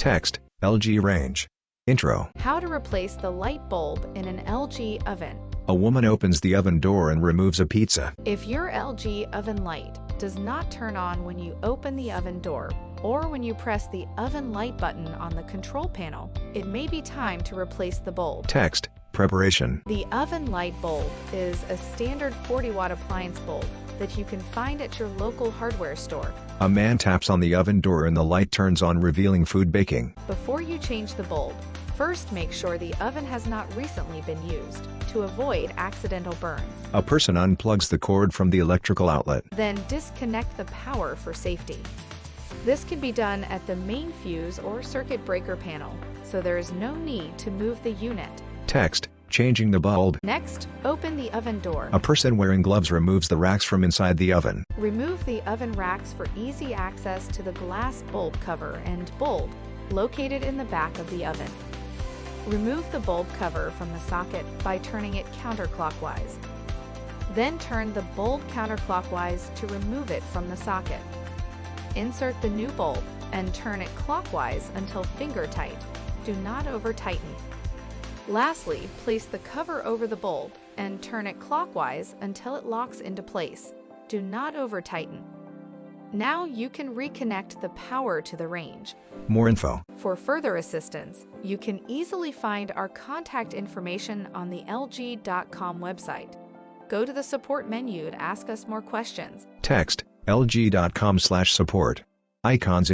Text, LG range. Intro. How to replace the light bulb in an LG oven. A woman opens the oven door and removes a pizza. If your LG oven light does not turn on when you open the oven door or when you press the oven light button on the control panel, it may be time to replace the bulb. Text, preparation. The oven light bulb is a standard 40-watt appliance bulb that you can find at your local hardware store. A man taps on the oven door and the light turns on, revealing food baking. Before you change the bulb, first make sure the oven has not recently been used to avoid accidental burns. A person unplugs the cord from the electrical outlet. Then disconnect the power for safety. This can be done at the main fuse or circuit breaker panel, so there is no need to move the unit. Text, changing the bulb. Next, open the oven door. A person wearing gloves removes the racks from inside the oven. Remove the oven racks for easy access to the glass bulb cover and bulb located in the back of the oven. Remove the bulb cover from the socket by turning it counterclockwise. Then turn the bulb counterclockwise to remove it from the socket. Insert the new bulb and turn it clockwise until finger tight. Do not over-tighten. Lastly, place the cover over the bulb and turn it clockwise until it locks into place. Do not over-tighten. Now you can reconnect the power to the range. More info. For further assistance, you can easily find our contact information on the LG.com website. Go to the support menu to ask us more questions. Text, lg.com/support. Icons